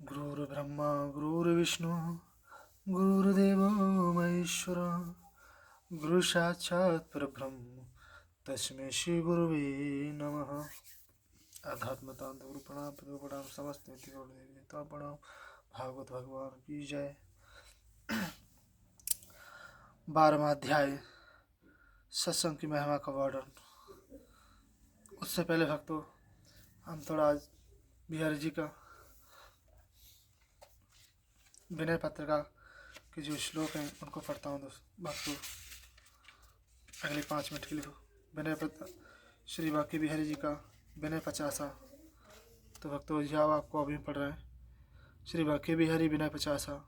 गुरुर्ब्रह्मा गुरुर्विष्णु गुरुर्देवो महेश्वर गुरु साक्षात् परब्रह्म तस्मै श्री गुरुवे नमः। अध्यात्मतांत गुरु प्रणाम पितृ प्रणाम समस्त देवता प्रणाम। भागवत भगवान की जय। 12वां अध्याय सत्संग की महिमा का वर्णन। उससे पहले भक्तों, हम थोड़ा आज बिहारी जी का विनय पत्रिका के जो श्लोक हैं उनको पढ़ता हूँ भक्तों अगले 5 मिनट के लिए। विनय पत्र श्री बांके बिहारी जी का विनय 50। तो भक्तों जाओ, आपको अभी पढ़ रहे हैं श्री बांके बिहारी विनय 50।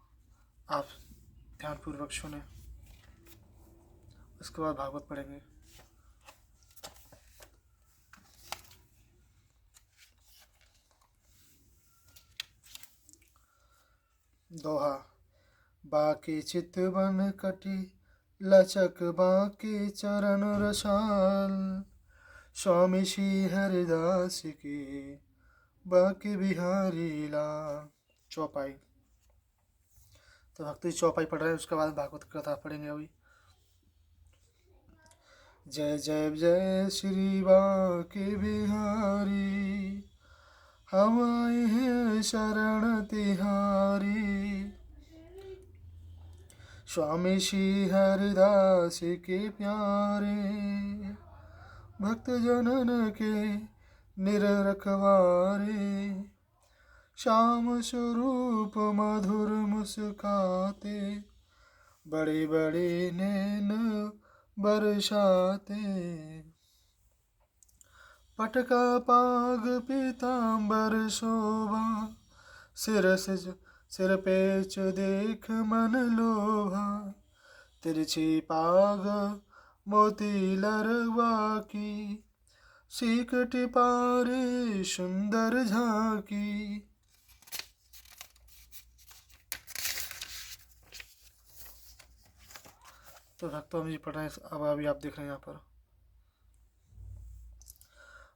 आप ध्यानपूर्वक सुने, उसके बाद भागवत पढ़ेंगे। दोहा। बाके चित बन कटी लचक बाके चरण रसाल, स्वामी श्री हरिदास के बाके बिहारी लाल। चौपाई। तो भक्ति चौपाई पढ़ रहे हैं, उसके बाद भागवत कथा पढ़ेंगे अभी। जय जय जय श्री बांके बिहारी, हम आए हैं शरण तिहारी, स्वामी श्री हरिदास के प्यारे, भक्त जनन के निरखवारे, श्याम स्वरूप मधुर मुस्काते, बड़े बड़े नैन बरसाते, पटका पाग पीताम्बर शोभा, सिर पे देख मन लोभा, तिरछी पाग मोती लरवा की, सीकट पारे सुंदर झांकी। तो भक्तों में पढ़ रहे हैं, अब अभी आप देख रहे हैं यहाँ पर।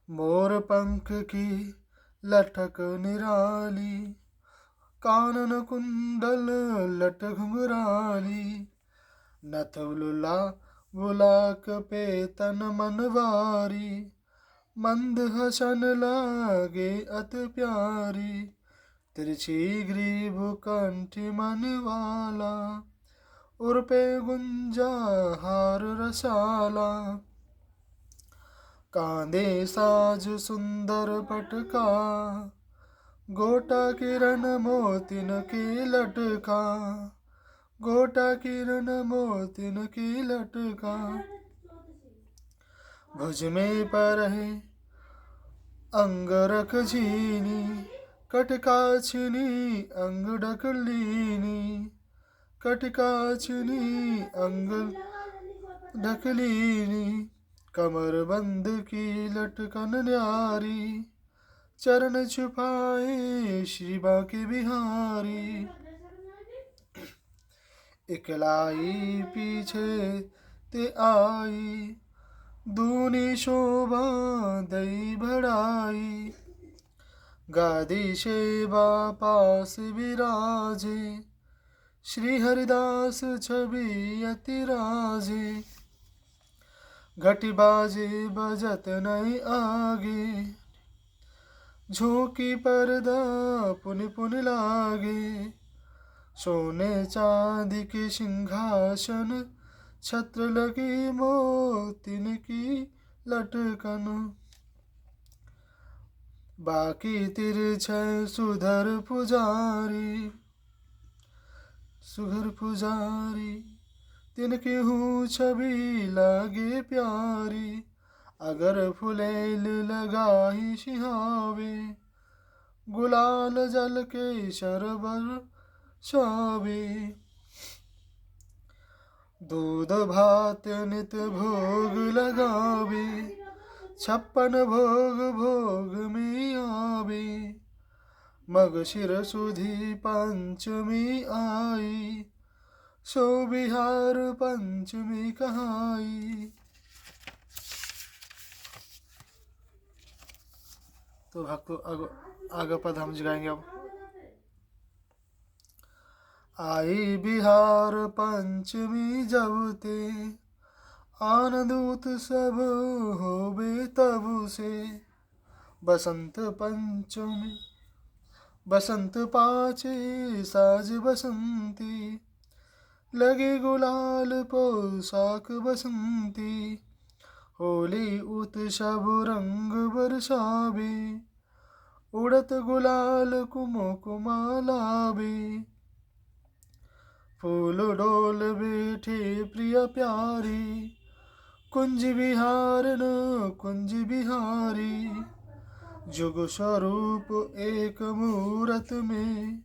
मोर पंख की लटक निराली, कानन कुंडल लट घुंघराली, नथ बुलाक पे तन मनवारी, मंद हसन लागे अति प्यारी, तिरछी ग्रीव कंठी मनवाला, उर पे गुंजा हार रसाला, कांधे साज सुंदर पटका, गोटा किरण मोतिन की लटका, गोटा किरण मोतिन की लटका, भुज में पर है अंगरख झीनी, कटका छिनी अंग ढकलीनी, कटका छिनी अंग ढकलीनी, कमर बंद की लटकन न्यारी, चरण छुपाए श्री बांके बिहारी, इकलाई पीछे ते आई, दूनी शोभा दई बढ़ाई, गादी सेवा पास विराजे, श्री हरिदास छवि अति राजे, घटी बाजे बजत नहीं आगे, झोंकी पर्दा पुन पुन लागे, सोने चांदी के सिंहासन, छत्र लगी मोतिन की लटकन, बाकी तिरछे सुधर पुजारी, तिनकी हूँ छवि लागे प्यारी, अगर फुलेल लगाही सिहावे, गुलाल जल के शरबर छावे, दूध भात नित भोग लगावे, 56 भोग में आवे, मग शिर सुधी पंचमी आई, सो बिहार पंचमी कहाई। तो भक्तों आगे पद हम गाएंगे अब। आई बिहार पंचमी जब ते, आनंद उत्सव होबे तब से। बसंत पंचमी बसंत पाचे साज बसंती, लगे गुलाल पोशाक बसंती। होली उत्सव रंग बरसावे, उड़त गुलाल कुमकुमा लावे। फूल डोल बैठे प्रिय प्यारी, कुंज विहारन कुंज बिहारी। जुग स्वरूप एक मूरत में,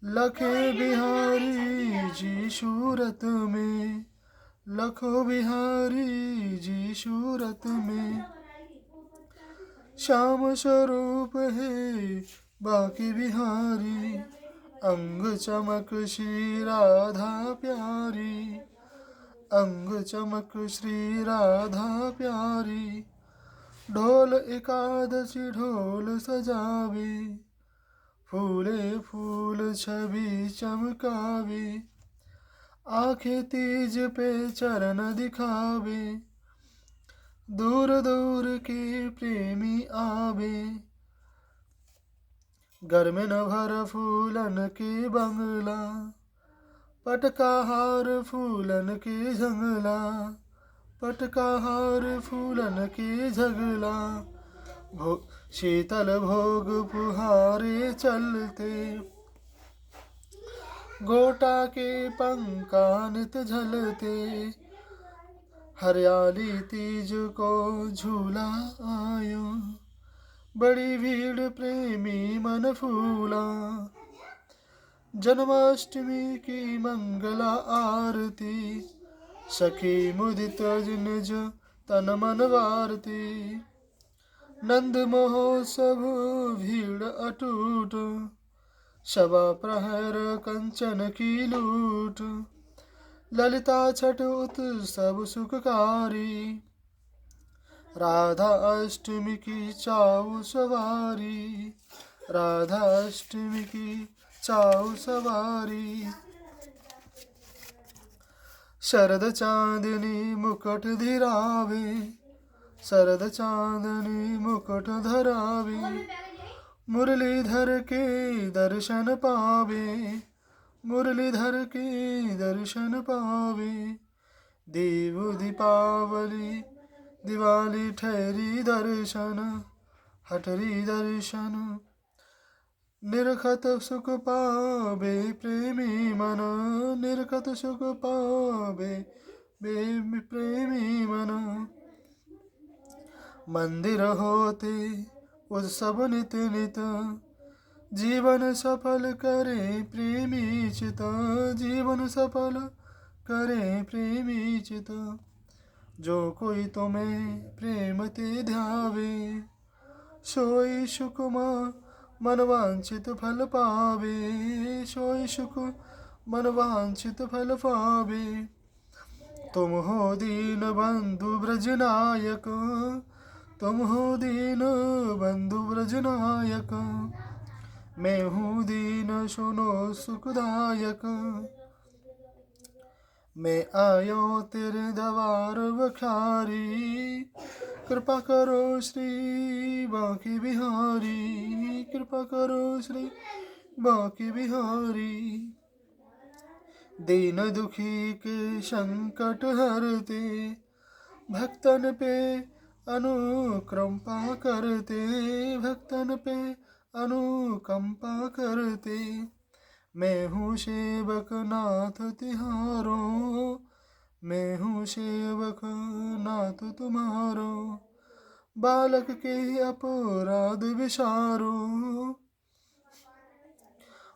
लखे बिहारी जी सूरत में। लखो बिहारी जी सूरत में। श्याम स्वरूप है बाकी बिहारी, अंग चमक श्री राधा प्यारी। अंग चमक श्री राधा प्यारी। ढोल एकादशी ढोल सजावे, फूले फूल छवि चमकावे। आंखें तीज पे चरण दिखावे, दूर दूर के प्रेमी आवे। घर में न भर फूलन के बंगला, पटका हार फूलन के जंगला। पटका हार फूलन के झगला। शीतल भोग फुहारे चलते, गोटा के पंखा नित झलते। हरियाली तीज को झूला आयो, बड़ी भीड़ प्रेमी मन फूला। जन्माष्टमी की मंगला आरती, सखी मुदित निज तन मन वारती। नंद महोत्सव भीड़ अटूट, शबा प्रहर कंचन की लूट। ललिता छठ उत्सव सुखकारी, राधा अष्टमी की चाऊ सवारी। राधा अष्टमी की चाऊ सवारी। शरद चांदनी मुकुट धरावे, शरद चांदनी मुकुट धरावे। मुरलीधर के दर्शन पावे, मुरलीधर के दर्शन पावे। देव दीपावली दिवाली ठहरी दर्शन, हठरी दर्शन। निरखत सुख पावे प्रेमी मन, निरखत सुख पावे प्रेमी मन। मंदिर होते उत्सव नित नित, जीवन सफल करे प्रेमी चित। जीवन सफल करे प्रेमी चित। जो कोई तुम्हें प्रेम ते ध्यावे, सोई सुख मन वांछित फल पावे। सोई सुख मन वांछित फल पावे। तुम हो दीन बंधु ब्रज नायक, तुम हो दीन बंधु ब्रज नायक। मैं हूँ दीन सुनो सुखदायक, मैं आयो तेरे दरबार बखारी। कृपा करो श्री बांके बिहारी, कृपा करो श्री बांके बिहारी। दीन दुखी के संकट हरते, भक्तन पे अनुकंपा करते। भक्तन पे अनुकंपा करते। मैं हूँ सेवक नाथ तिहारो, मैं हूँ सेवक नाथ तुम्हारो। बालक के अपराध विसारो,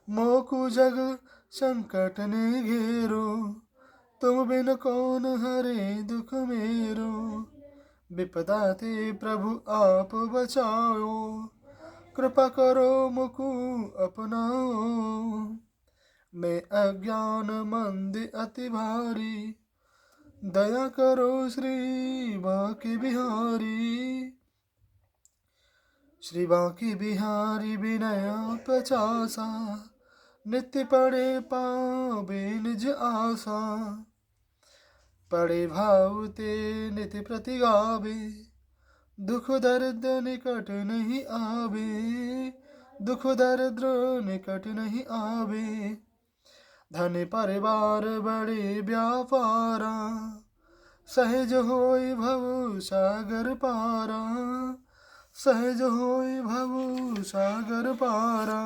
मोकु जग संकट ने घेरो। तुम बिन कौन हरे दुख मेरो, विपदा ते प्रभु आप बचाओ। कृपा करो मुकु अपनाओ, मैं अज्ञान मंद अति भारी। दया करो श्री बांके बिहारी। श्री बांके बिहारी विनय पचासा, नित्य पड़े पावे निज आशा, पड़े भाव ते नित्य प्रति गावे, दुख दर्द निकट नहीं आवे, दुख दर्द निकट नहीं आवे, धन परिवार बड़े व्यापारा, सहज होय भव सागर पारा, सहज होय भव सागर पारा,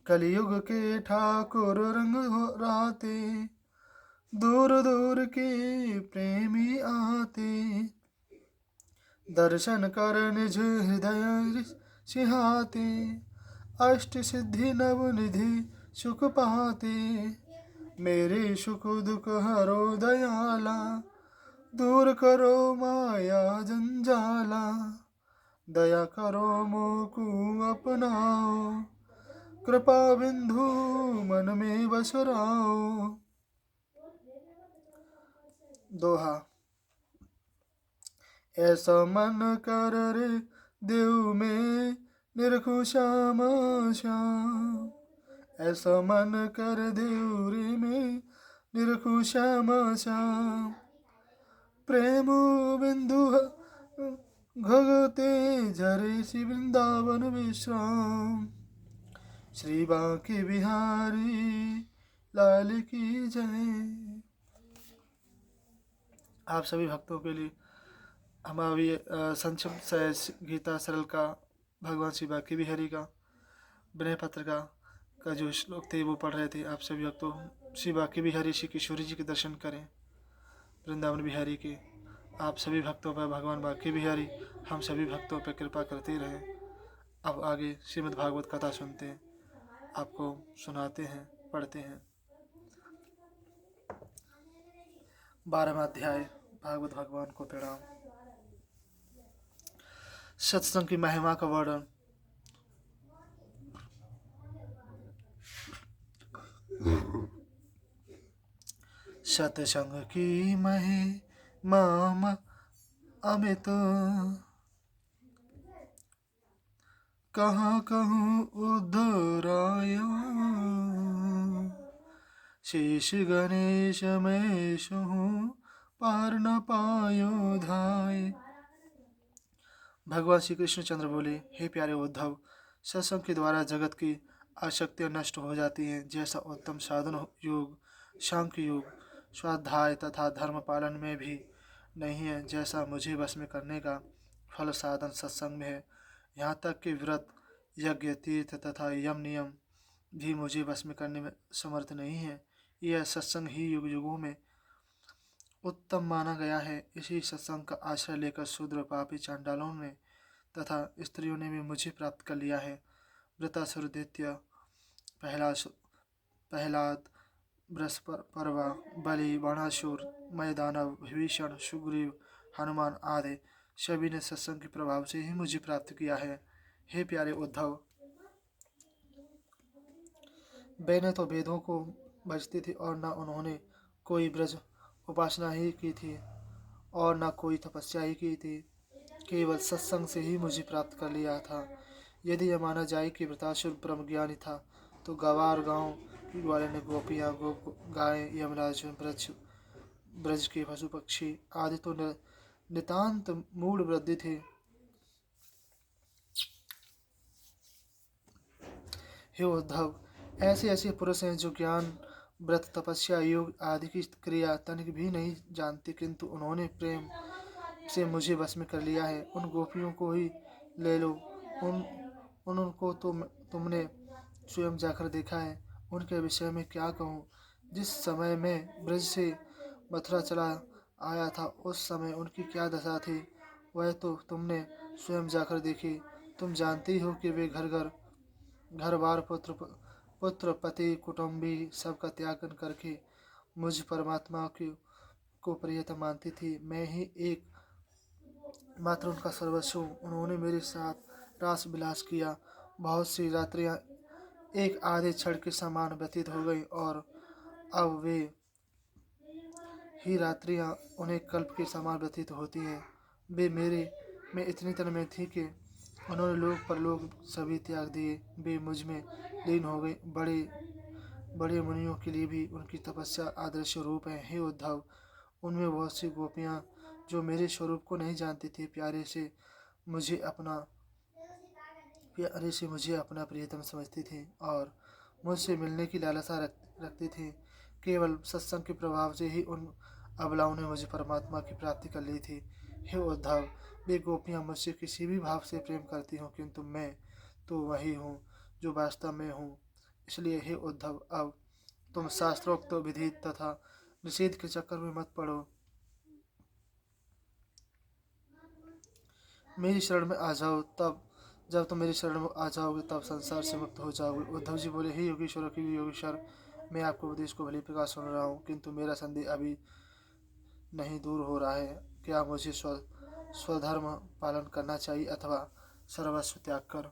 कलयुग के ठाकुर रंग राते, दूर दूर के प्रेमी आते, दर्शन कर निज हृदय सिहाते, अष्ट सिद्धि नव निधि सुख पाते, मेरे सुख दुख हरो दयाला, दूर करो माया जंजाला, दया करो मोकु अपनाओ, कृपा बिंदु मन में बसराओ। दोहा। ऐसा मन कर रे देव में निरखु श्याम श्याम, ऐसा मन कर देव रे में निरखु श्याम श्याम, प्रेम बिंदु घगते झरे सी वृंदावन विश्राम, श्री बांके बिहारी लाल की जय। आप सभी भक्तों के लिए हमारी संक्षिप्त गीता सरल का भगवान श्री बांके बिहारी का विनय पत्रिका का जो श्लोक थे वो पढ़ रहे थे। आप सभी भक्तों श्री बांके बिहारी श्री किशोरी जी के दर्शन करें, वृंदावन बिहारी के। आप सभी भक्तों पर भगवान बांके बिहारी हम सभी भक्तों पर कृपा करते रहें। अब आगे श्रीमद् भागवत कथा सुनते हैं, आपको सुनाते हैं, पढ़ते हैं। 12वां अध्याय भागवत भगवान को प्रणाम। सत्संग की महिमा का वर्णन। सत्संग की महिमा अमित, कहाँ कहूँ उद्धरायो, शेष गणेश में हूँ पार न पायो धाय। भगवान श्री कृष्ण चंद्र बोले, हे प्यारे उद्धव, सत्संग के द्वारा जगत की आसक्तियाँ नष्ट हो जाती हैं। जैसा उत्तम साधन योग सांख्य योग स्वाध्याय तथा धर्म पालन में भी नहीं है, जैसा मुझे वश में करने का फल साधन सत्संग में है। यहाँ तक कि व्रत यज्ञ तीर्थ तथा यम नियम भी मुझे वश में करने में समर्थ नहीं है। यह सत्संग ही युग युगों में उत्तम माना गया है। इसी सत्संग का आश्रय लेकर शूद्र पापी चांडालों ने तथा स्त्रियों ने भी मुझे प्राप्त कर लिया है। वृतासुर दैत्य प्रहलाद बृहस्पर्वा बलि बाणासुर मय दानव विभीषण सुग्रीव हनुमान आदि सभी ने सत्संग के प्रभाव से ही मुझे प्राप्त किया है। हे प्यारे उद्धव, वे न तो वेदों को भजते थे और न उन्होंने कोई ब्रज उपासना ही की थी और न कोई तपस्या ही की थी, केवल सत्संग से ही मुझे प्राप्त कर लिया था। यदि यह माना जाए कि वृतासुर ब्रह्मज्ञानी था, तो गवार गांव वाले ने गोपियाँ गाय यमराज ब्रज के पशु पक्षी आदि तो नितांत मूढ़ वृद्धि थे। हे उद्धव, ऐसे ऐसे पुरुष हैं जो ज्ञान व्रत तपस्या योग आदि की क्रिया तनिक भी नहीं जानते, किंतु उन्होंने प्रेम से मुझे वश में कर लिया है। उन गोपियों को ही ले लो, उनको तो तुमने स्वयं जाकर देखा है। उनके विषय में क्या कहूँ। जिस समय मैं ब्रज से मथुरा चला आया था, उस समय उनकी क्या दशा थी वह तो तुमने स्वयं जाकर देखी। तुम जानते ही हो कि वे घर बार पुत्र पति कुटुंबी सबका त्याग करके मुझ परमात्मा को प्रियतम मानती थी। मैं ही एक मात्र उनका सर्वस्व हूँ। उन्होंने मेरे साथ रास विलास किया। बहुत सी रात्रियाँ एक आधे क्षण के समान व्यतीत हो गई और अब वे ही रात्रियाँ उन्हें कल्प के समान व्यतीत होती हैं। वे मेरे में इतनी तन्मय थी कि उन्होंने लोक परलोक सभी त्याग दिए, वे मुझ में लीन हो गए। बड़े बड़े मुनियों के लिए भी उनकी तपस्या आदर्श रूप है। हे उद्धव, उनमें बहुत सी गोपियाँ जो मेरे स्वरूप को नहीं जानती थी, प्यारे से मुझे अपना प्रियतम समझती थी और मुझसे मिलने की लालसा रखती थी। केवल सत्संग के प्रभाव से ही उन अबलाओं ने मुझे परमात्मा की प्राप्ति कर ली थी। हे उद्धव, वे गोपियाँ मुझसे किसी भी भाव से प्रेम करती हूँ, किंतु मैं तो वही हूँ जो वास्तव में हूँ। इसलिए हे उद्धव, अब तुम शास्त्रोक्त विधि तथा निषेध के चक्कर में मत पड़ो। मेरी शरण में आ जाओ, तब जब तुम मेरी शरण में आ जाओगे तब संसार से मुक्त हो जाओगे। उद्धव जी बोले, हे योगेश्वर की योगेश्वर, मैं आपको उपदेश को भली प्रकार सुन रहा हूँ, किंतु मेरा संदेह अभी नहीं दूर हो रहा है। क्या मुझे स्वधर्म पालन करना चाहिए अथवा सर्वस्व त्याग कर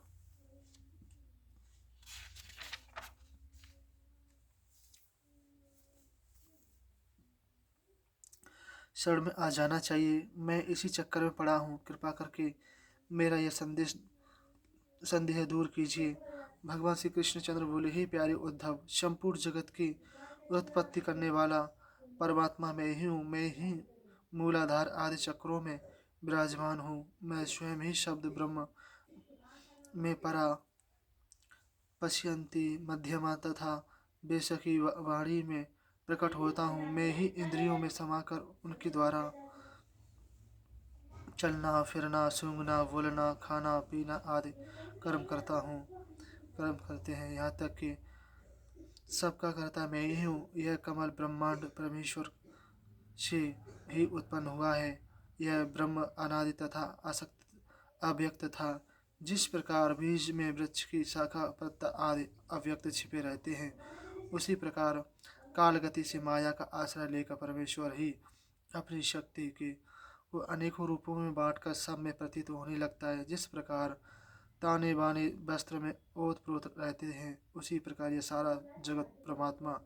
शरण में आ जाना चाहिए? मैं इसी चक्कर में पड़ा हूँ, कृपा करके मेरा यह संदेह दूर कीजिए। भगवान श्री कृष्णचंद्र बोले, हे प्यारे उद्धव, संपूर्ण जगत की उत्पत्ति करने वाला परमात्मा मैं ही हूँ। मैं ही मूलाधार आदि चक्रों में विराजमान हूँ। मैं स्वयं ही शब्द ब्रह्म में परा पश्यंती मध्यमा तथा बेसकी वाणी में प्रकट होता हूँ। मैं ही इंद्रियों में समाकर उनके द्वारा चलना फिरना सूंघना बोलना खाना पीना आदि कर्म करते हैं। यहाँ तक कि सबका कर्ता मैं ही हूँ। यह कमल ब्रह्मांड परमेश्वर से ही उत्पन्न हुआ है। यह ब्रह्म अनादि तथा असक्त अव्यक्त था। जिस प्रकार बीज में वृक्ष की शाखा पत्ता आदि अव्यक्त छिपे रहते हैं, उसी प्रकार कालगति से माया का आश्रय लेकर परमेश्वर ही अपनी शक्ति के को अनेकों रूपों में बांटकर सब में प्रतीत होने लगता है। जिस प्रकार ताने बाने वस्त्र में ओतप्रोत रहते हैं, उसी प्रकार ये सारा जगत परमात्मा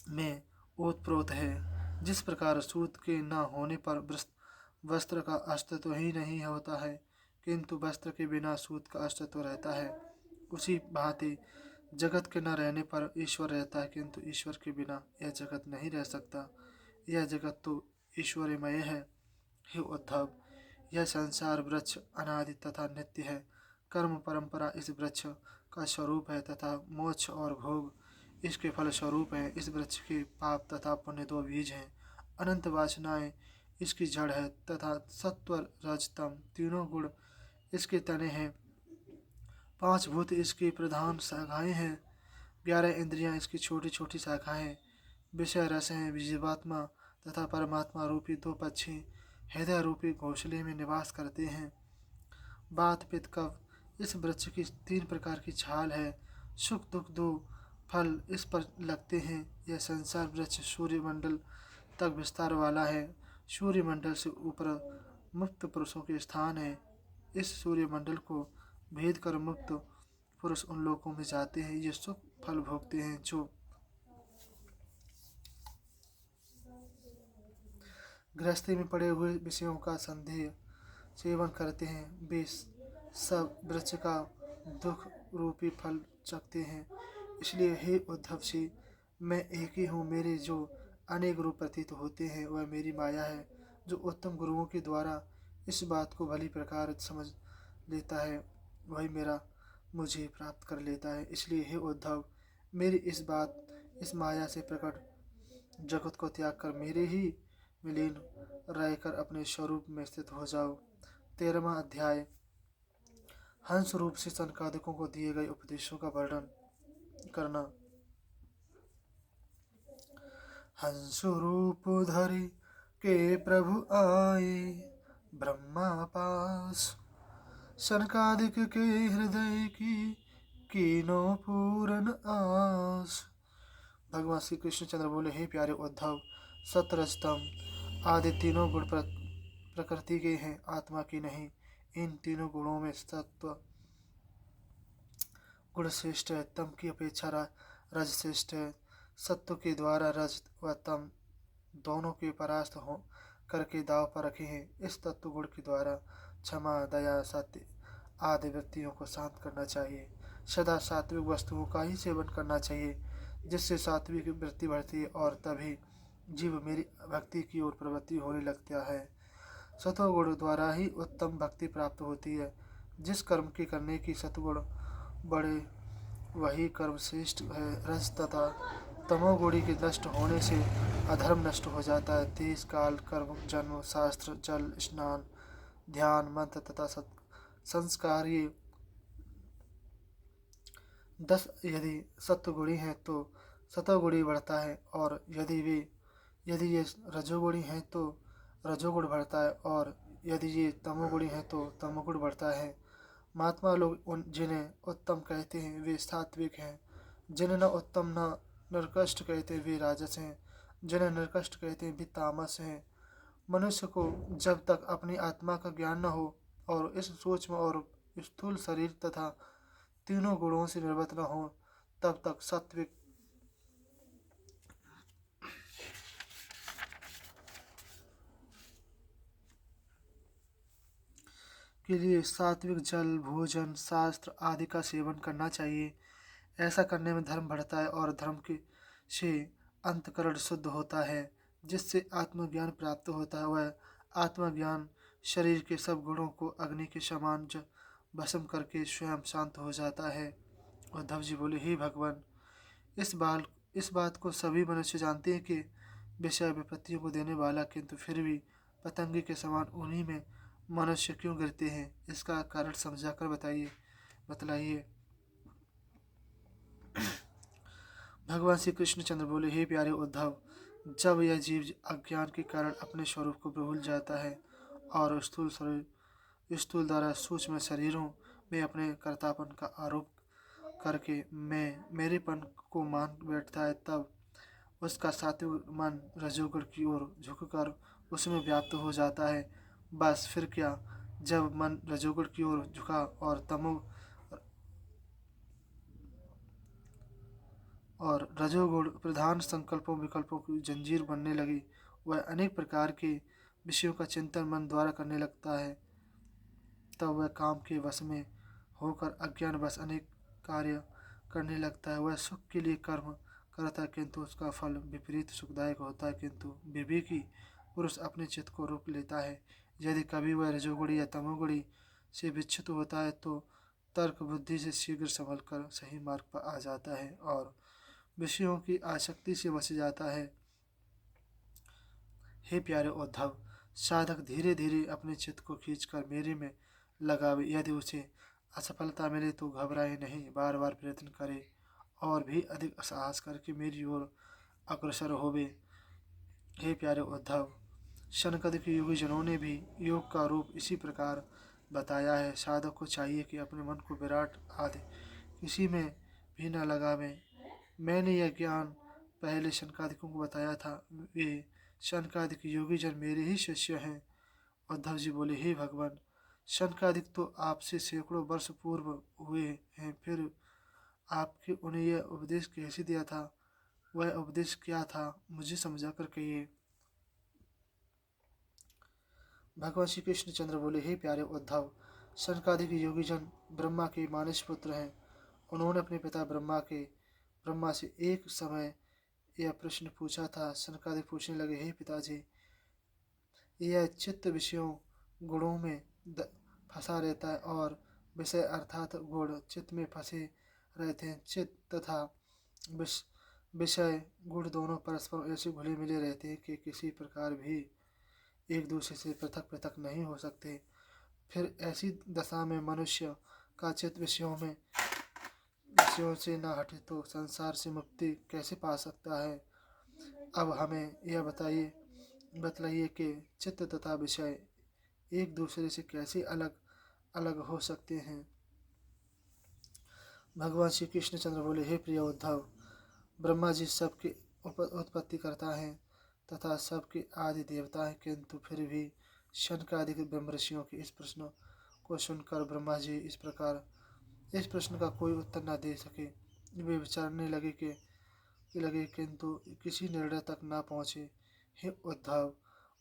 में ओतप्रोत है। जिस प्रकार सूत के न होने पर वस्त्र का अस्तित्व ही नहीं होता है, किंतु वस्त्र के बिना सूत का अस्तित्व रहता है, उसी भांति जगत के न रहने पर ईश्वर रहता है, किंतु ईश्वर के बिना यह जगत नहीं रह सकता। यह जगत तो ईश्वरमय है। हे उद्धव, यह संसार वृक्ष अनादि तथा नित्य है। कर्म परंपरा इस वृक्ष का स्वरूप है तथा मोक्ष और भोग इसके फल स्वरूप है। इस वृक्ष के पाप तथा पुण्य दो बीज हैं। अनंत वासनाएं इसकी जड़ है तथा सत्व रजतम तीनों गुण इसके तने हैं। पांच भूत इसकी प्रधान शाखाएं हैं। 11 इंद्रियां इसकी छोटी छोटी शाखाएं हैं। विषय रस हैं। जीवात्मा तथा परमात्मा रूपी दो पक्षी हृदय रूपी घोंसले में निवास करते हैं। बात पित्त कफ इस वृक्ष की 3 प्रकार की छाल है। सुख दुख दो फल इस पर लगते हैं। यह संसार वृक्ष सूर्यमंडल तक विस्तार वाला है। सूर्यमंडल से ऊपर मुक्त पुरुषों के स्थान है। इस सूर्यमंडल को भेद कर मुक्त पुरुष उन लोकों में जाते हैं। ये सुख फल भोगते हैं जो गृहस्थी में पड़े हुए विषयों का संदेह सेवन करते हैं। वे सब वृक्ष का दुख रूपी फल चखते हैं। इसलिए हे उद्धव जी, मैं एक ही हूँ। मेरे जो अनेक रूप प्रतीत होते हैं वह मेरी माया है। जो उत्तम गुरुओं के द्वारा इस बात को भली प्रकार समझ लेता है, वही मेरा मुझे प्राप्त कर लेता है। इसलिए हे उद्धव, मेरी इस माया से प्रकट जगत को त्याग कर मेरे ही विलीन रहकर अपने स्वरूप में स्थित हो जाओ। 13वां अध्याय। हंस रूप से सनकादिकों को दिए गए उपदेशों का वर्णन करना। हंस रूप धरि के प्रभु आए, ब्रह्मा पास सनकादिक के हृदय की कीनो पूरन आस। भगवान श्री कृष्णचंद्र बोले, हे प्यारे उद्धव, सतरजतम आदि तीनों गुण प्रकृति के हैं, आत्मा की नहीं। इन तीनों गुणों में सत्व गुण श्रेष्ठ है, तम की अपेक्षा रज श्रेष्ठ है। सत्व के द्वारा रज व तम दोनों के परास्त हो करके दाव पर रखे हैं। इस तत्व गुण के द्वारा क्षमा, दया, सत्य आदि वृत्तियों को शांत करना चाहिए। सदा सात्विक वस्तुओं का ही सेवन करना चाहिए, जिससे सात्विक वृत्ति बढ़ती है और तभी जीव मेरी भक्ति की ओर प्रवृत्ति होने लगता है। सतोगुण द्वारा ही उत्तम भक्ति प्राप्त होती है। जिस कर्म के करने की सतगुण बड़े वही कर्म श्रेष्ठ है। रज तथा तमोगुणी के नष्ट होने से अधर्म नष्ट हो जाता है। देश, काल, कर्म, जन्म, शास्त्र, जल, स्नान, ध्यान, मंत्र तथा संस्कार, ये 10 यदि सत्वगुणी हैं तो सतोगुणी बढ़ता है, और यदि ये रजोगुणी हैं तो रजोगुण बढ़ता है, और यदि ये तमोगुणी हैं तो तमोगुण बढ़ता है। महात्मा लोग जिन्हें उत्तम कहते हैं वे सात्विक हैं। जिन्हें न उत्तम न नरकष्ट कहते वे राजस हैं। जिन्हें नरकष्ट कहते हैं वे तामस हैं। मनुष्य को जब तक अपनी आत्मा का ज्ञान न हो और इस सूक्ष्म और स्थूल शरीर तथा तीनों गुणों से निर्गत न हो, तब तक सात्विक के लिए सात्विक जल, भोजन, शास्त्र आदि का सेवन करना चाहिए। ऐसा करने में धर्म बढ़ता है और धर्म के से अंतकरण शुद्ध होता है, जिससे आत्मज्ञान प्राप्त होता है। वह आत्मज्ञान शरीर के सब गुणों को अग्नि के समान भस्म करके स्वयं शांत हो जाता है। उद्धव जी बोले, हे भगवान, इस बात को सभी मनुष्य जानते हैं कि विषय विपत्तियों को देने वाला, किंतु फिर भी पतंगे के समान उन्हीं में मनुष्य क्यों गिरते हैं? इसका कारण समझाकर बतलाइए। भगवान श्री कृष्णचंद्र बोले, हे प्यारे उद्धव, जब यह जीव अज्ञान के कारण अपने स्वरूप को भूल जाता है और स्थूल द्वारा सूक्ष्म शरीरों में अपने कर्तापन का आरोप करके मेरेपन को मान बैठता है, तब उसका सात्विक मन रजोगुण की ओर झुककर उसमें व्याप्त हो जाता है। बस फिर क्या, जब मन रजोगुण की ओर झुका और रजोगुण प्रधान संकल्पों विकल्पों की जंजीर बनने लगी, वह अनेक प्रकार के विषयों का चिंतन मन द्वारा करने लगता है। तब वह काम के वश में होकर अज्ञान वश अनेक कार्य करने लगता है। वह सुख के लिए कर्म करता है, किंतु उसका फल विपरीत सुखदायक होता है। किंतु विवेकी पुरुष अपने चित्त को रोक लेता है। यदि कभी वह रजोगुणी या तमोगुणी से विच्युत होता है तो तर्क बुद्धि से शीघ्र संभल कर सही मार्ग पर आ जाता है और विषयों की आसक्ति से बच जाता है। हे प्यारे उद्धव, साधक धीरे धीरे अपने चित्त को खींचकर मेरे में लगावे। यदि उसे असफलता मिले तो घबराए नहीं, बार बार प्रयत्न करे और भी अधिक साहस करके मेरी ओर अग्रसर होवे। हे प्यारे उद्धव, शनकद के योगी जनों ने भी योग का रूप इसी प्रकार बताया है। साधक को चाहिए कि अपने मन को विराट आदि किसी में भी न लगावे। मैंने यह ज्ञान पहले शनकादिकों को बताया था। वे शनकादिक योगी जन मेरे ही शिष्य हैं। उद्धव जी बोले, हे भगवान, शनकादिक तो आपसे सैकड़ों वर्ष पूर्व हुए हैं, फिर आपके उन्हें यह उपदेश कैसे दिया था? वह उपदेश क्या था, मुझे समझा कर कहिए। भगवान श्री कृष्णचंद्र बोले, हे प्यारे उद्धव, शनकादिक योगी जन ब्रह्मा के मानस पुत्र हैं। उन्होंने अपने पिता ब्रह्मा से एक समय यह प्रश्न पूछा था। शनकादिक पूछने लगे, हे पिताजी, यह चित्त विषयों गुणों में फंसा रहता है और विषय अर्थात गुण चित्त में फंसे रहते हैं। चित्त तथा विषय गुण दोनों परस्पर ऐसे घुले मिले रहते हैं कि किसी प्रकार भी एक दूसरे से पृथक पृथक नहीं हो सकते। फिर ऐसी दशा में मनुष्य का चित्त विषयों से न हटे तो संसार से मुक्ति कैसे पा सकता है? अब हमें यह बतलाइए कि चित्त तथा विषय एक दूसरे से कैसे अलग अलग हो सकते हैं। भगवान श्री कृष्णचंद्र बोले, हे प्रिय उद्धव, ब्रह्मा जी सबकी उत्पत्ति करता है तथा सबके आदि देवता है, किंतु फिर भी शनकादिक ब्रह्म ऋषियों के इस प्रश्न को सुनकर ब्रह्मा जी इस प्रश्न का कोई उत्तर न दे सके। वे विचारने लगे किंतु किसी निर्णय तक न पहुँचे। हे उद्धव,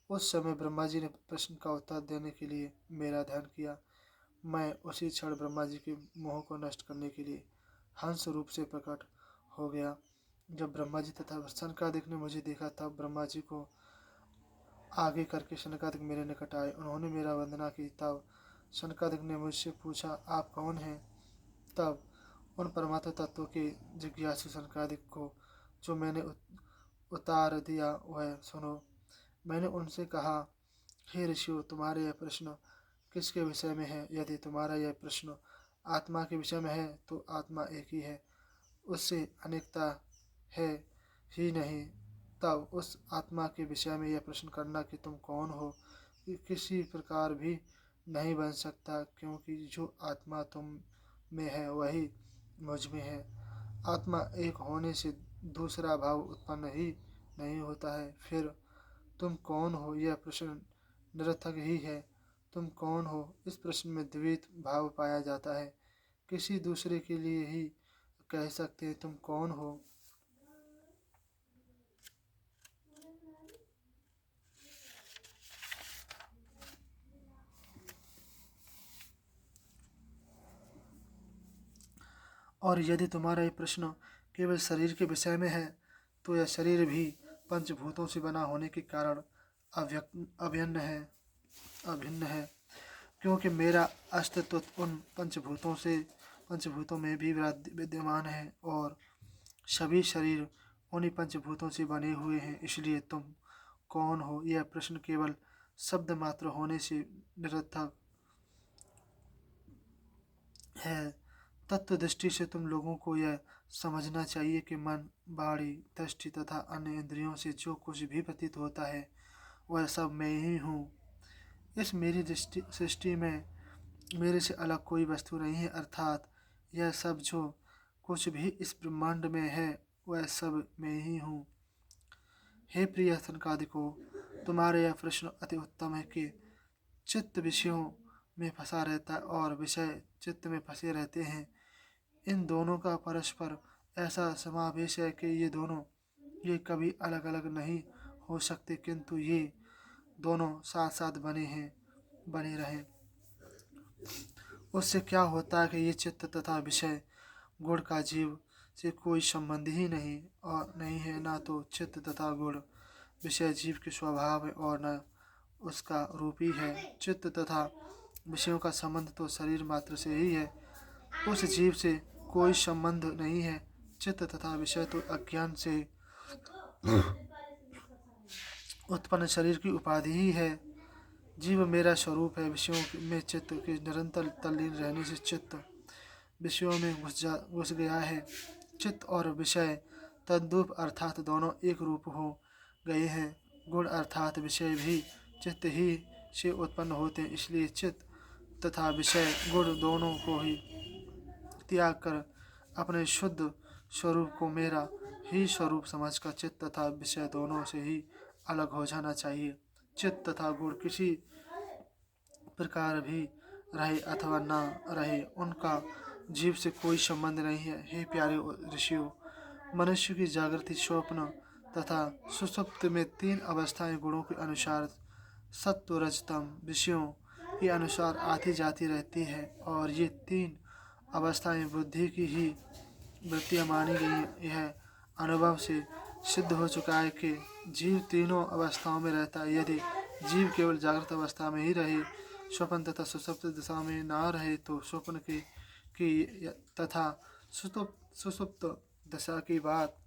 उस समय ब्रह्मा जी ने प्रश्न का उत्तर देने के लिए मेरा ध्यान किया। मैं उसी क्षण ब्रह्मा जी के मोह को नष्ट करने के लिए हंस रूप से प्रकट हो गया। जब ब्रह्मा जी तथा सनकादिक ने मुझे देखा तब ब्रह्मा जी को आगे करके सनकादिक मेरे निकट आए। उन्होंने मेरा वंदना की। तब सनकादिक ने मुझसे पूछा, आप कौन हैं? तब उन परमात्मा तत्व के जिज्ञासु सनकादिक को जो मैंने उतार दिया वह सुनो। मैंने उनसे कहा, हे ऋषियों, तुम्हारा यह प्रश्न किसके विषय में है? यदि तुम्हारा यह प्रश्न आत्मा के विषय में है तो आत्मा एक ही है, उससे अनेकता है ही नहीं। तब उस आत्मा के विषय में यह प्रश्न करना कि तुम कौन हो किसी प्रकार भी नहीं बन सकता, क्योंकि जो आत्मा तुम में है वही मुझ में है। आत्मा एक होने से दूसरा भाव उत्पन्न ही नहीं होता है। फिर तुम कौन हो यह प्रश्न निरर्थक ही है। तुम कौन हो इस प्रश्न में द्वैत भाव पाया जाता है। किसी दूसरे के लिए ही कह सकते हैं तुम कौन हो। और यदि तुम्हारा ये प्रश्न केवल शरीर के विषय में है तो यह शरीर भी पंचभूतों से बना होने के कारण अभिन्न है, क्योंकि मेरा अस्तित्व उन पंचभूतों में भी विद्यमान है और सभी शरीर उन्हीं पंचभूतों से बने हुए हैं। इसलिए तुम कौन हो यह प्रश्न केवल शब्द मात्र होने से निरर्थक है। तत्व दृष्टि से तुम लोगों को यह समझना चाहिए कि मन, वाणी, दृष्टि तथा अन्य इंद्रियों से जो कुछ भी प्रतीत होता है वह सब मैं ही हूँ। इस मेरी सृष्टि में मेरे से अलग कोई वस्तु नहीं है, अर्थात यह सब जो कुछ भी इस ब्रह्मांड में है वह सब मैं ही हूँ। हे प्रिय सनकादिकों, तुम्हारा यह प्रश्न अति उत्तम है कि चित्त विषयों में फंसा रहता है और विषय चित्त में फंसे रहते हैं। इन दोनों का परस्पर ऐसा समावेश है कि ये कभी अलग अलग नहीं हो सकते, किंतु ये दोनों साथ साथ बने रहें। उससे क्या होता है कि ये चित्त तथा विषय गुण का जीव से कोई संबंध ही नहीं है। ना तो चित्त तथा गुण विषय जीव के स्वभाव है और न उसका रूप ही है। चित्त तथा विषयों का संबंध तो शरीर मात्र से ही है, उस जीव से कोई संबंध नहीं है। चित्त तथा विषय तो अज्ञान से उत्पन्न शरीर की उपाधि ही है। जीव मेरा स्वरूप है। विषयों में चित्त के निरंतर तल्लीन रहने से चित्त विषयों में घुस गया है। चित्त और विषय तद्रूप अर्थात दोनों एक रूप हो गए हैं। गुण अर्थात विषय भी चित्त ही से उत्पन्न होते हैं। इसलिए चित्त तथा विषय गुण दोनों को ही त्याग कर अपने शुद्ध स्वरूप को मेरा ही स्वरूप समझकर चित्त तथा विषय दोनों से ही अलग हो जाना चाहिए। चित्त तथा गुण किसी प्रकार भी रहे अथवा न रहे, उनका जीव से कोई संबंध नहीं है। हे प्यारे ऋषियों, मनुष्य की जागृति, स्वप्न तथा सुषुप्ति में तीन अवस्थाएं गुणों के अनुसार सत्व रजतम विषयों के अनुसार आती जाती रहती है और ये तीन अवस्थाएं बुद्धि की ही वृत्तियाँ मानी गई। यह अनुभव से सिद्ध हो चुका है कि जीव तीनों अवस्थाओं में रहता है। यदि जीव केवल जागृत अवस्था में ही रहे, स्वप्न तथा सुषुप्त दशा में ना रहे तो स्वप्न की तथा सुषुप्त दशा की बात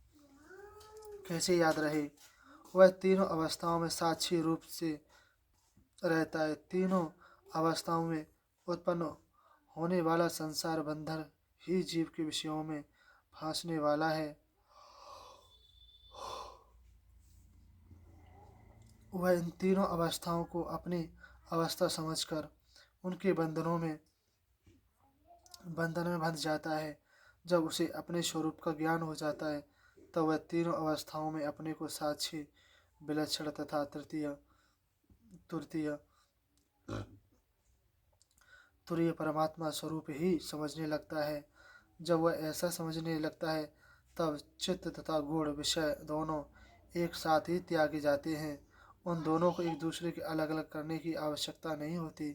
कैसे याद रहे। वह तीनों अवस्थाओं में साक्षी रूप से रहता है। तीनों अवस्थाओं में उत्पन्न होने वाला संसार बंधन ही जीव के विषयों में फांसने वाला है। वह इन तीनों अवस्थाओं को अपनी अवस्था समझकर उनके बंधन में बंध जाता है। जब उसे अपने स्वरूप का ज्ञान हो जाता है तब वह तीनों अवस्थाओं में अपने को साक्षी, विलक्षण तथा तृतीय तुरीय परमात्मा स्वरूप ही समझने लगता है। जब वह ऐसा समझने लगता है तब चित्त तथा गुण विषय दोनों एक साथ ही त्यागे जाते हैं। उन दोनों को एक दूसरे के अलग अलग करने की आवश्यकता नहीं होती।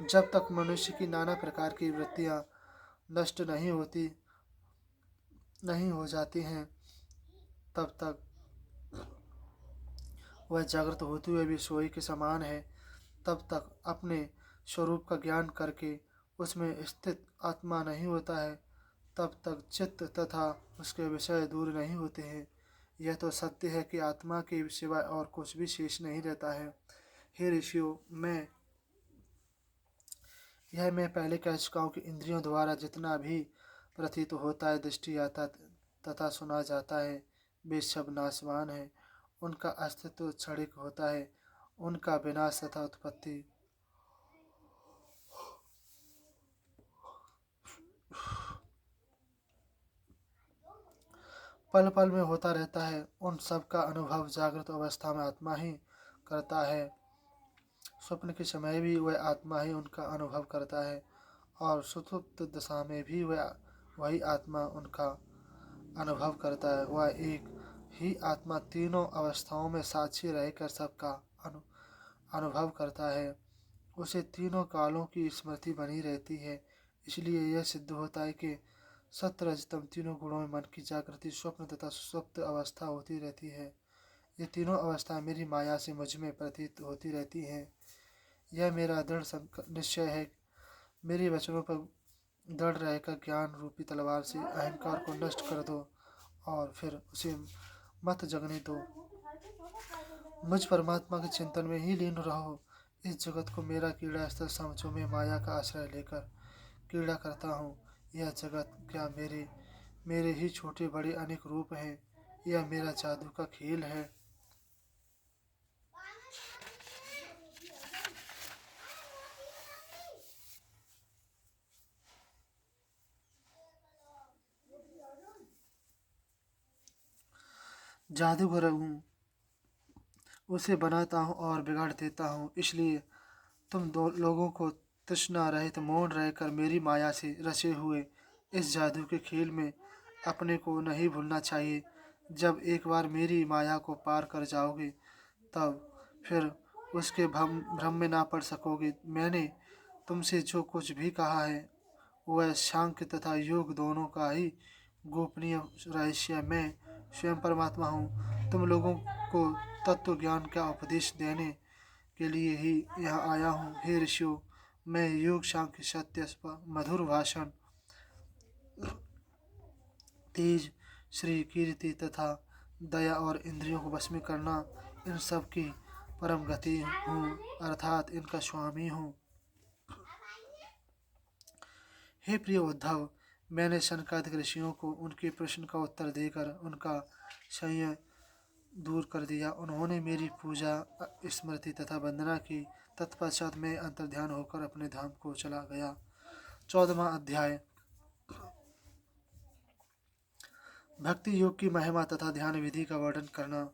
जब तक मनुष्य की नाना प्रकार की वृत्तियाँ नष्ट नहीं हो जाती हैं, तब तक वह जागृत होते हुए भी सोई के समान है। तब तक अपने स्वरूप का ज्ञान करके उसमें स्थित आत्मा नहीं होता है, तब तक चित्त तथा उसके विषय दूर नहीं होते हैं। यह तो सत्य है कि आत्मा के सिवाय और कुछ भी शेष नहीं रहता है। हे ऋषियों, मैं पहले कह चुका हूँ कि इंद्रियों द्वारा जितना भी प्रतीत होता है, दृष्टि आता तथा सुना जाता है, वे सब नाशवान है। उनका अस्तित्व क्षणिक होता है, उनका विनाश तथा उत्पत्ति पल पल में होता रहता है। उन सब का अनुभव जागृत अवस्था में आत्मा ही करता है। स्वप्न के समय भी वह आत्मा ही उनका अनुभव करता है, और सुषुप्त दशा में भी वही आत्मा उनका अनुभव करता है। वह एक ही आत्मा तीनों अवस्थाओं में साक्षी रहकर सबका अनुभव करता है। उसे तीनों कालों की स्मृति बनी रहती है। इसलिए यह सिद्ध होता है कि सत्व रजतम तीनों गुणों में मन की जागृति स्वप्न तथा सुषुप्त अवस्था होती रहती है। ये तीनों अवस्थाएं मेरी माया से मुझ में प्रतीत होती रहती हैं। यह मेरा दृढ़ निश्चय है। मेरे वचनों पर दृढ़ रहकर ज्ञान रूपी तलवार से अहंकार को नष्ट कर दो और फिर उसे मत जगने दो। मुझ परमात्मा के चिंतन में ही लीन रहो। इस जगत को मेरा क्रीड़ा स्थल समझो। मैं माया का आश्रय लेकर क्रीड़ा करता हूँ। यह जगत क्या मेरे ही छोटे बड़े अनेक रूप हैं। यह मेरा जादू का खेल है। जादूगर हूँ, उसे बनाता हूँ और बिगाड़ देता हूँ। इसलिए तुम दो लोगों को तृष्णा रहित मौन रहकर मेरी माया से रचे हुए इस जादू के खेल में अपने को नहीं भूलना चाहिए। जब एक बार मेरी माया को पार कर जाओगे, तब फिर उसके भ्रम में ना पड़ सकोगे। मैंने तुमसे जो कुछ भी कहा है, वह सांख्य तथा योग दोनों का ही गोपनीय रहस्य। मैं स्वयं परमात्मा हूँ। तुम लोगों को तत्व ज्ञान का उपदेश देने के लिए ही यहाँ आया हूँ। हे ऋषियों, मैं योग सांख्य सत्य मधुर भाषण, तेज, श्री कीर्ति तथा दया और इंद्रियों को वश में करना, इन सब की परम गति हूँ, अर्थात इनका स्वामी हूँ। हे प्रिय उद्धव, मैंने सनकादिक ऋषियों को उनके प्रश्न का उत्तर देकर उनका संशय दूर कर दिया। उन्होंने मेरी पूजा, स्मृति तथा वंदना की। तत्पश्चात मैं अंतर्ध्यान होकर अपने धाम को चला गया। 14वां अध्याय, भक्ति योग की महिमा तथा ध्यान विधि का वर्णन करना।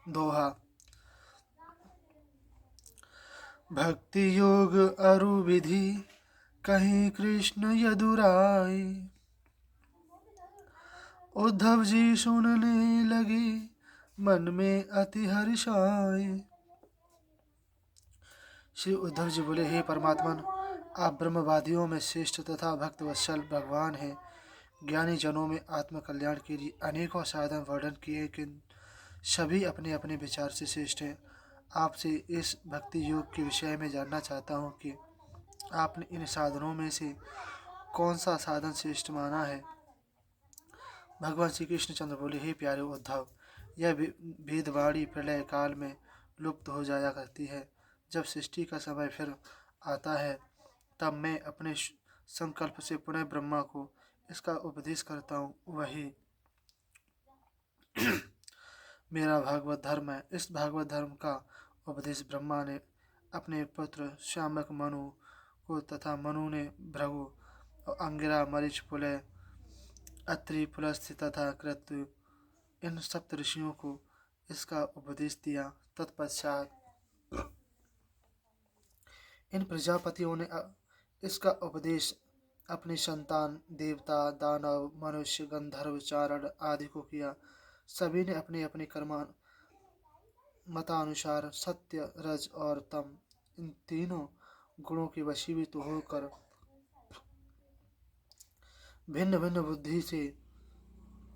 दोहा, भक्ति योग अरु विधि कहीं कृष्ण यदुराय। उद्धव जी सुनने लगे मन में अति हर्षाय। श्री उद्धव जी बोले, हे परमात्मन, आप ब्रह्मवादियों में श्रेष्ठ तथा भक्त वत्सल भगवान हैं। ज्ञानी जनों में आत्म कल्याण के लिए अनेकों साधन वर्णन किए, किंतु सभी अपने अपने विचार से श्रेष्ठ हैं। आपसे इस भक्ति योग के विषय में जानना चाहता हूँ कि आपने इन साधनों में से कौन सा साधन श्रेष्ठ माना है। भगवान श्री कृष्णचंद्र बोले, हे प्यारे उद्धव, यह वेदवाणी प्रलय काल में लुप्त हो जाया करती है। जब सृष्टि का समय फिर आता है, तब मैं अपने संकल्प से पुनः ब्रह्मा को इसका उपदेश करता हूँ। वही मेरा भागवत धर्म है। इस भागवत धर्म का उपदेश ब्रह्मा ने अपने पुत्र श्यामक मनु को तथा मनु ने भृगु और अंगिरा मरीच पुलय अत्रि पुलस्त्य तथा कृत्यु इन सप्त ऋषियों को इसका उपदेश दिया। तत्पश्चात इन प्रजापतियों ने इसका उपदेश अपनी संतान देवता दानव मनुष्य गंधर्व चारण आदि को किया। सभी ने अपने अपने कर्मान मतानुसार सत्य रज और तम इन तीनों गुणों के वशीभूत होकर भिन्न भिन्न बुद्धि से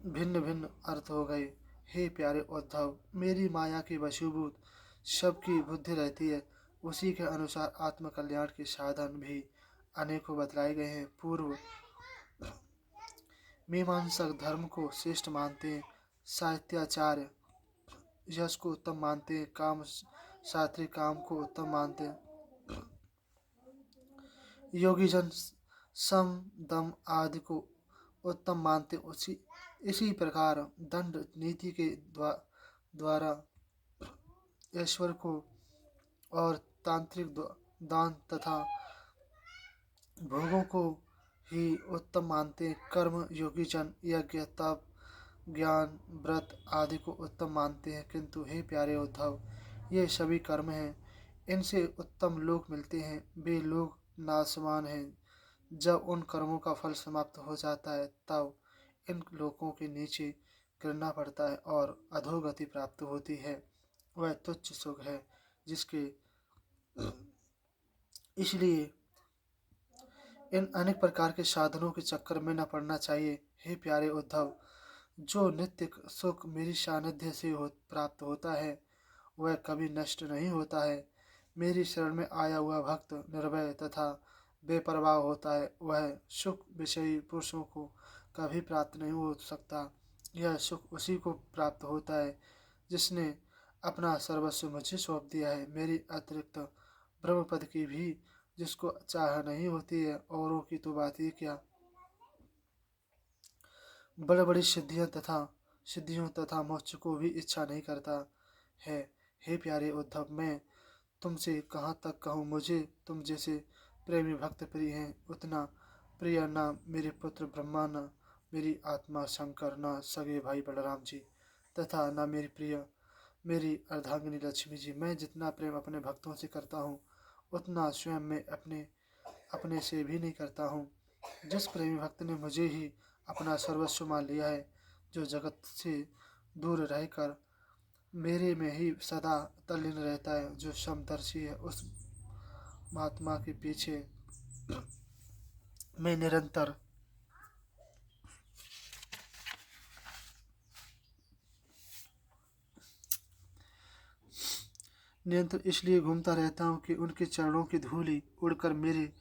भिन्न भिन्न अर्थ हो गए। हे प्यारे उद्धव, मेरी माया के वशीभूत सबकी बुद्धि रहती है, उसी के अनुसार आत्मकल्याण के साधन भी अनेकों बतलाए गए हैं। पूर्व मीमांसक धर्म को श्रेष्ठ मानते हैं, साहित्याचार्य यश को उत्तम मानते हैं, काम शास्त्री काम को उत्तम मानते हैं, योगी जन सम दम आदि को उत्तम मानते। उसी इसी प्रकार दंड नीति के द्वारा ईश्वर को और तांत्रिक दान तथा भोगों को ही उत्तम मानते। कर्म योगी जन यज्ञ तप ज्ञान व्रत आदि को उत्तम मानते हैं, किंतु हे प्यारे उद्धव, ये सभी कर्म हैं, इनसे उत्तम लोक मिलते हैं, वे लोग नाशवान हैं। जब उन कर्मों का फल समाप्त हो जाता है तब इन लोकों के नीचे गिरना पड़ता है और अधोगति प्राप्त होती है। वह तुच्छ सुख है जिसके इसलिए इन अनेक प्रकार के साधनों के चक्कर में न पड़ना चाहिए। हे प्यारे उद्धव, जो नित्य सुख मेरी सानिध्य से प्राप्त होता है वह कभी नष्ट नहीं होता है। मेरी शरण में आया हुआ भक्त निर्भय तथा बेपरवाह होता है, वह सुख विषयी पुरुषों को कभी प्राप्त नहीं हो सकता। यह सुख उसी को प्राप्त होता है जिसने अपना सर्वस्व मुझे सौंप दिया है। मेरी अतिरिक्त ब्रह्मपद की भी जिसको चाह नहीं होती है, औरों की तो बात ही क्या, बड़ी बड़ी सिद्धियों तथा मोक्ष को भी इच्छा नहीं करता है। हे प्यारे उद्धव, मैं तुमसे कहाँ तक कहूँ, मुझे तुम जैसे प्रेमी भक्त प्रिय हैं, उतना प्रिय न मेरे पुत्र ब्रह्मा, न मेरी आत्मा शंकर, न सगे भाई बलराम जी तथा न मेरी प्रिय मेरी अर्धांगिनी लक्ष्मी जी। मैं जितना प्रेम अपने भक्तों से करता हूँ उतना स्वयं मैं अपने से भी नहीं करता हूँ। जिस प्रेमी भक्त ने मुझे ही अपना सर्वस्व मान लिया है, जो जगत से दूर रहकर मेरे में ही सदा तल्लीन रहता है, जो समदर्शी है, उस महात्मा के पीछे मैं निरंतर इसलिए घूमता रहता हूँ कि उनके चरणों की धूलि उड़कर मेरे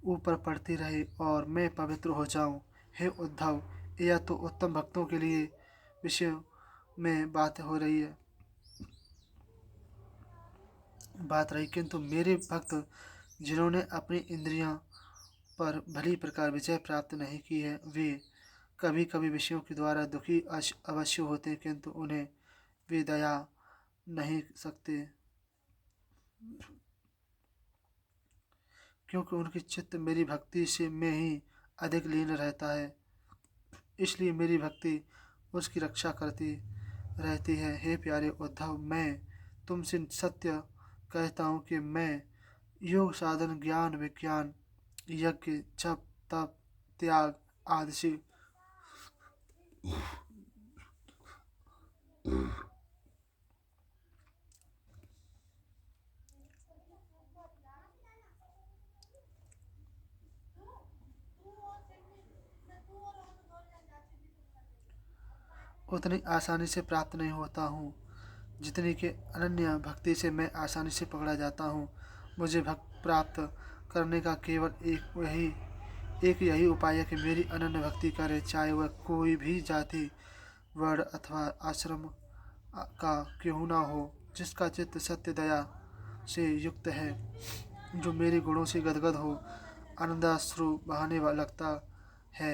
ऊपर पड़ती रहे और मैं पवित्र हो जाऊं। हे उद्धव, यह तो उत्तम भक्तों के लिए विषय में बात रही, किंतु मेरे भक्त जिन्होंने अपनी इंद्रियां पर भली प्रकार विजय प्राप्त नहीं की है, वे कभी कभी विषयों के द्वारा दुखी अवश्य होते, किंतु उन्हें वे दया नहीं सकते, क्योंकि उनकी चित्त मेरी भक्ति से में ही अधिक लीन रहता है। इसलिए मेरी भक्ति उसकी रक्षा करती रहती है। हे प्यारे उद्धव, मैं तुमसे सत्य कहता हूँ कि मैं योग साधन ज्ञान विज्ञान यज्ञ जप तप त्याग आदि से उतनी आसानी से प्राप्त नहीं होता हूँ जितनी कि अनन्य भक्ति से मैं आसानी से पकड़ा जाता हूँ। मुझे भक्त प्राप्त करने का केवल एक यही उपाय है कि मेरी अनन्य भक्ति करे, चाहे वह कोई भी जाति वर्ण अथवा आश्रम का क्यों ना हो। जिसका चित्त सत्य दया से युक्त है, जो मेरे गुणों से गदगद हो, आनंदाश्रु बहाने लगता है,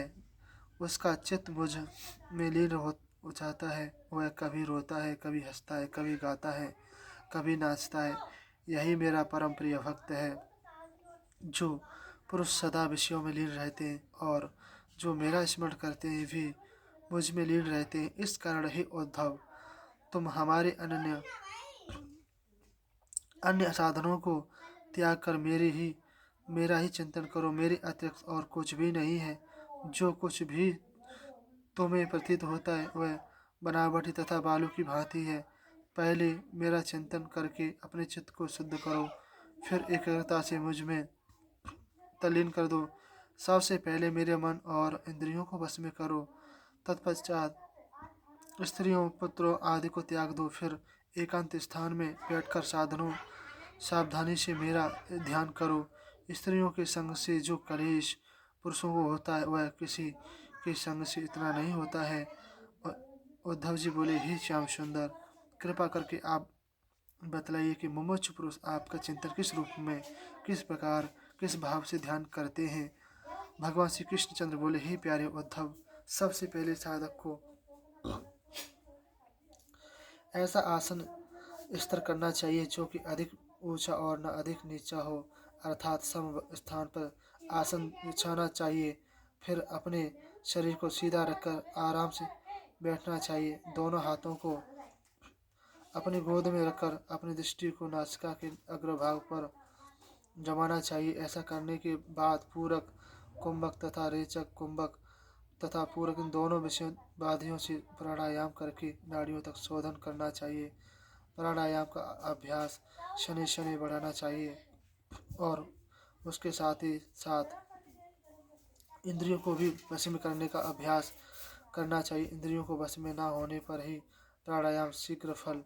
उसका चित्त मुझ में लीन हो जाता है। वह कभी रोता है, कभी हंसता है, कभी गाता है, कभी नाचता है। यही मेरा परम प्रिय भक्त है। जो पुरुष सदा विषयों में लीन रहते हैं और जो मेरा स्मरण करते हैं भी मुझ में लीन रहते हैं। इस कारण हे उद्धव, तुम हमारे अन्य अन्य साधनों को त्याग कर मेरा ही चिंतन करो। मेरे अतिरिक्त और कुछ भी नहीं है। जो कुछ भी तुम्हें प्रतीत होता है वह बनावटी तथा बालू की भांति है। पहले मेरा चिंतन करके अपने चित्त को शुद्ध करो, फिर एकाग्रता से मुझ में तल्लीन कर दो। सबसे पहले मेरे मन और इंद्रियों को वश में करो, तत्पश्चात स्त्रियों पुत्रों आदि को त्याग दो। फिर एकांत स्थान में बैठकर सावधानी से मेरा ध्यान करो। स्त्रियों के संग से जो कलेश पुरुषों को होता है वह किसी के संग से इतना नहीं होता है। उद्धव जी बोले, हे श्याम सुंदर, कृपा करके आप बतलाइए कि मुमुक्षु पुरुष आपका चिंतन किस रूप में, किस प्रकार, किस भाव से ध्यान करते हैं। भगवान श्री कृष्णचंद्र बोले, हे प्यारे उद्धव, सबसे पहले साधक को ऐसा आसन स्थिर करना चाहिए जो कि अधिक ऊंचा और न अधिक नीचा हो, अर्थात सम स्थान पर आसन बिछाना चाहिए। फिर अपने शरीर को सीधा रखकर आराम से बैठना चाहिए। दोनों हाथों को अपनी गोद में रखकर अपनी दृष्टि को नासिका के अग्रभाग पर जमाना चाहिए। ऐसा करने के बाद पूरक कुंभक तथा रेचक कुंभक तथा पूरक इन दोनों विषय बाधियों से प्राणायाम करके नाड़ियों तक शोधन करना चाहिए। प्राणायाम का अभ्यास शनि शनि बढ़ाना चाहिए और उसके साथ ही साथ इंद्रियों को भी वश में करने का अभ्यास करना चाहिए। इंद्रियों को वश में ना होने पर ही प्राणायाम शीघ्र फल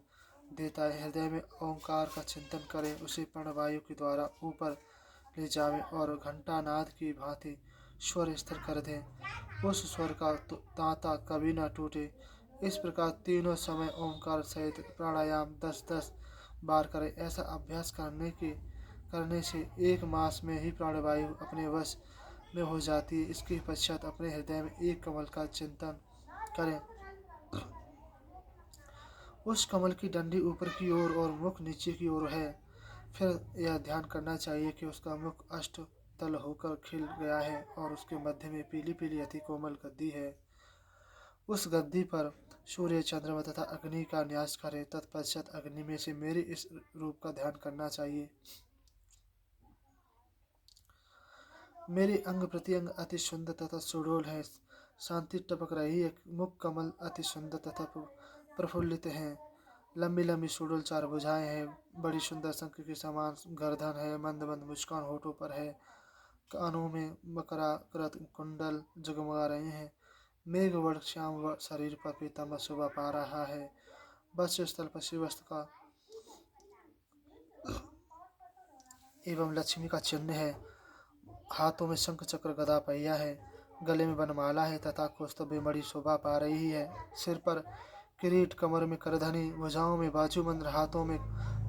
देता है। हृदय में ओंकार का चिंतन करें, उसे प्राणवायु के द्वारा ऊपर ले जावें और घंटानाद की भांति स्वर स्थिर कर दें। उस स्वर का तांता कभी न टूटे। इस प्रकार तीनों समय ओंकार सहित प्राणायाम 10-10 बार करें। ऐसा अभ्यास करने से 1 मास में ही प्राणवायु अपने वश में हो जाती है। इसके पश्चात अपने हृदय में एक कमल का चिंतन करें। उस कमल की डंडी ऊपर की ओर और मुख नीचे की ओर है। फिर यह ध्यान करना चाहिए कि उसका मुख अष्टतल होकर खिल गया है और उसके मध्य में पीली पीली अति कोमल गद्दी है। उस गद्दी पर सूर्य, चंद्रमा तथा अग्नि का न्यास करें। तत्पश्चात अग्नि में से मेरे इस रूप का ध्यान करना चाहिए। मेरे अंग प्रत्यंग अति सुंदर तथा सुडोल है। शांति टपक रही है। मुख कमल अति सुंदर तथा प्रफुल्लित हैं। लंबी लंबी सुडोल 4 भुजाएं हैं। बड़ी सुंदर शंख के समान गर्दन है। मंद मंद मुस्कान होठों पर है। कानों में मकराकृत कुंडल जगमगा रहे हैं। मेघवर्ण श्याम शरीर पर पीताम्बर शोभा पा रहा है। वक्ष स्थल पर शिवस्त का एवं लक्ष्मी का चिन्ह है। हाथों में शंख चक्र गदा पहिया है। गले में वनमाला है तथा कौस्तुभ मणि शोभा पा रही है। सिर पर किरीट, कमर में करधनी, भुजाओं में बाजूबंद, हाथों में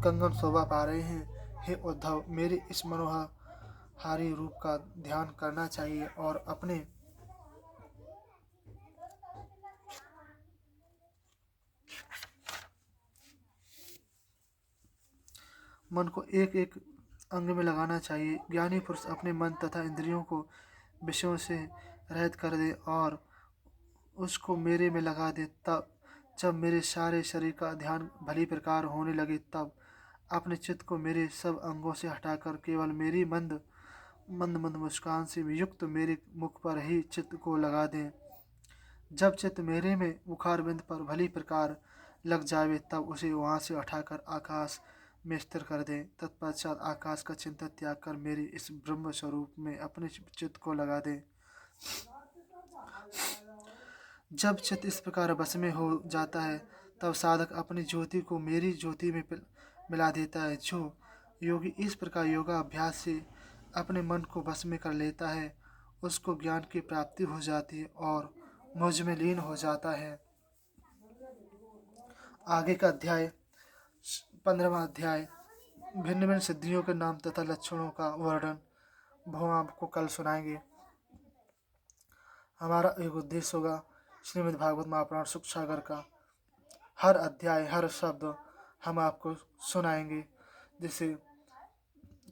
कंगन शोभा पा रहे हैं। हे उद्धव, मेरे इस मनोहारी रूप का ध्यान करना चाहिए और अपने मन को एक एक अंग में लगाना चाहिए। ज्ञानी पुरुष अपने मन तथा इंद्रियों को विषयों से रहित कर दे और उसको मेरे में लगा दे। तब जब मेरे सारे शरीर का ध्यान भली प्रकार होने लगे तब अपने चित्त को मेरे सब अंगों से हटाकर केवल मेरी मंद मंद मंद मुस्कान से युक्त मेरे मुख पर ही चित्त को लगा दें। जब चित्त मेरे में मुखार बिंद पर भली प्रकार लग जावे तब उसे वहाँ से उठाकर आकाश में स्थिर कर दें। तत्पश्चात आकाश का चिंतन त्याग कर मेरे इस ब्रह्म स्वरूप में अपने चित्त को लगा दें। जब चित्त इस प्रकार बस में हो जाता है तब साधक अपनी ज्योति को मेरी ज्योति में मिला देता है। जो योगी इस प्रकार योगा अभ्यास से अपने मन को बस में कर लेता है उसको ज्ञान की प्राप्ति हो जाती है और मुझ में लीन हो जाता है। आगे का अध्याय 15वां अध्याय भिन्न भिन्न सिद्धियों के नाम तथा लक्षणों का वर्णन हम आपको कल सुनाएंगे। हमारा एक उद्देश्य होगा श्रीमद् भागवत महापुराण सुख सागर का हर अध्याय हर शब्द हम आपको सुनाएंगे जिससे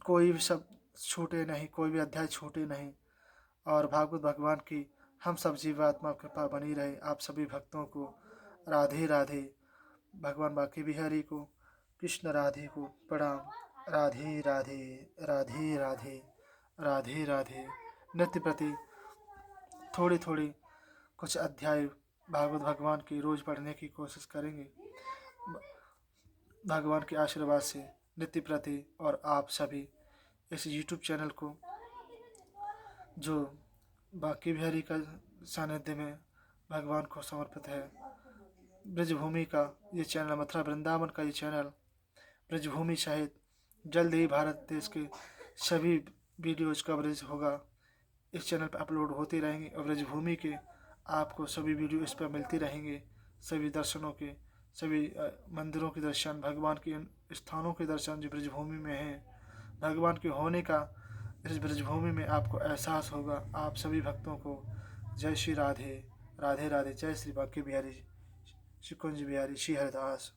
कोई भी शब्द छूटे नहीं, कोई भी अध्याय छूटे नहीं, और भागवत भगवान की हम सब जीवात्मा कृपा बनी रहे। आप सभी भक्तों को राधे राधे। भगवान बांके बिहारी को, कृष्ण राधे को प्रणाम। राधे राधे, राधे राधे, राधे राधे। नित्य प्रति थोड़ी थोड़ी कुछ अध्याय भागवत भगवान की रोज पढ़ने की कोशिश करेंगे भगवान के आशीर्वाद से नित्य प्रति। और आप सभी इस YouTube चैनल को, जो बांके बिहारी का सानिध्य में भगवान को समर्पित है, ब्रजभूमि का ये चैनल, मथुरा वृंदावन का ये चैनल, ब्रजभूमि सहित जल्द ही भारत देश के सभी वीडियोज कवरेज होगा, इस चैनल पर अपलोड होते रहेंगे। और ब्रजभूमि के आपको सभी वीडियो इस पर मिलती रहेंगे, सभी दर्शनों के, सभी मंदिरों के दर्शन, भगवान के स्थानों के दर्शन जो ब्रजभूमि में हैं, भगवान के होने का इस ब्रजभूमि में आपको एहसास होगा। आप सभी भक्तों को जय श्री राधे, राधे राधे। जय श्री बांके बिहारी, श्री कुंज बिहारी, श्री हरिदास।